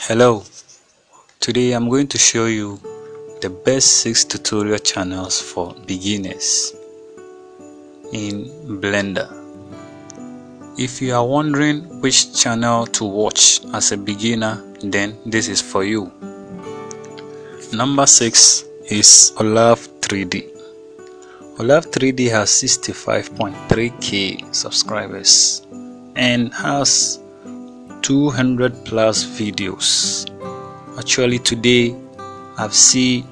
Hello, today I'm going to show you the best 6 tutorial channels for beginners in Blender. If you are wondering which channel to watch as a beginner, then this is for you. Number 6 is Olaf 3D. Olaf 3D has 65.3k subscribers and has 200 plus videos. Actually today I've seen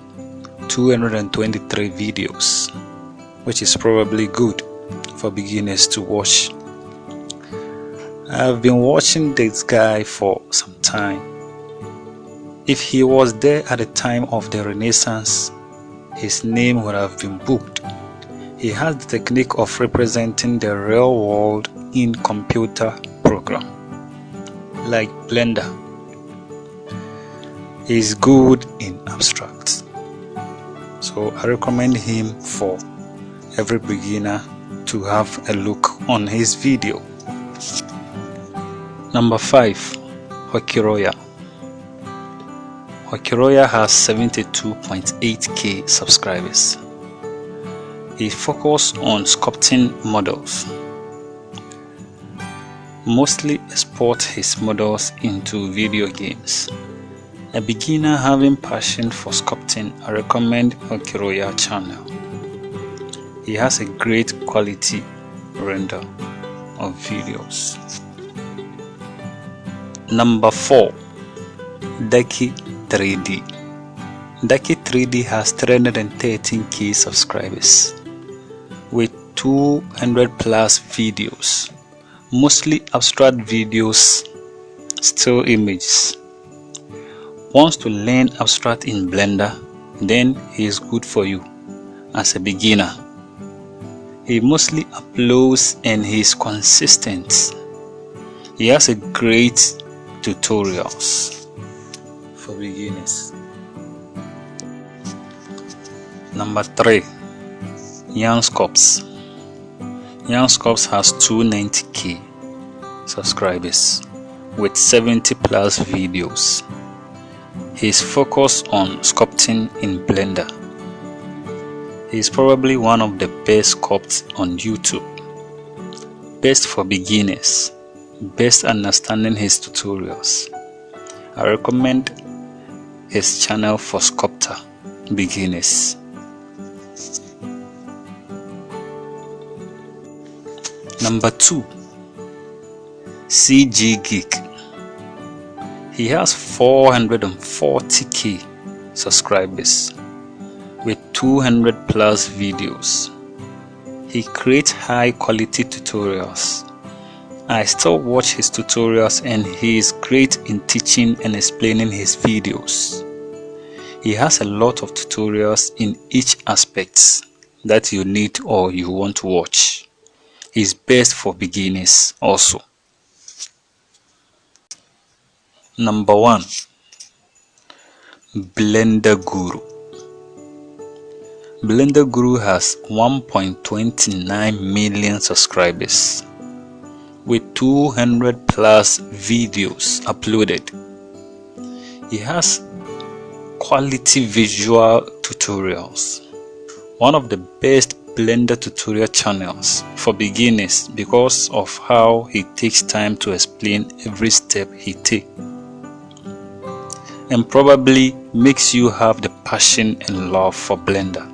223 videos, which is probably good for beginners to watch. I've been watching this guy for some time. If he was there at the time of the Renaissance, his name would have been booked. He has the technique of representing the real world in computer program like Blender. He is good in abstract, so I recommend him for every beginner to have a look on his video. Number 5, Akira. Akira has 72.8k subscribers. He focuses on sculpting models. Mostly export his models into video games. A beginner having passion for sculpting, I recommend Akira channel. He has a great quality render of videos. Number 4, Geek 3D. Geek 3D has 313k subscribers with 200 plus videos, mostly abstract videos, still images. Wants to learn abstract in Blender, then he is good for you as a beginner. He mostly uploads and he is consistent. He has a great tutorials for beginners. Number 3, Youngscopes. Youngscopes has 290k subscribers with 70 plus videos. He's focused on sculpting in Blender. He's probably one of the best sculpts on YouTube. Best for beginners. Best understanding his tutorials. I recommend his channel for sculptor beginners. Number 2, Geek. He has 440k subscribers with 200 plus videos. He creates high quality tutorials. I still watch his tutorials and he is great in teaching and explaining his videos. He has a lot of tutorials in each aspect that you need or you want to watch. He's best for beginners also. Number 1, Blender Guru. Blender Guru has 1.29 million subscribers with 200 plus videos uploaded. He has quality visual tutorials. One of the best Blender tutorial channels for beginners because of how he takes time to explain every step he takes, and probably makes you have the passion and love for Blender.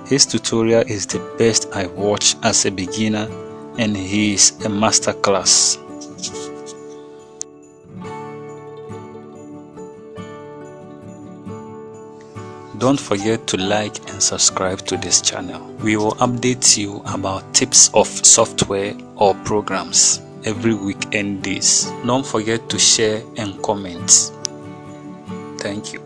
His tutorial is the best I watch as a beginner and he is a master class. Don't forget to like and subscribe to this channel. We will update you about tips of software or programs every weekend days. Don't forget to share and comment. Thank you.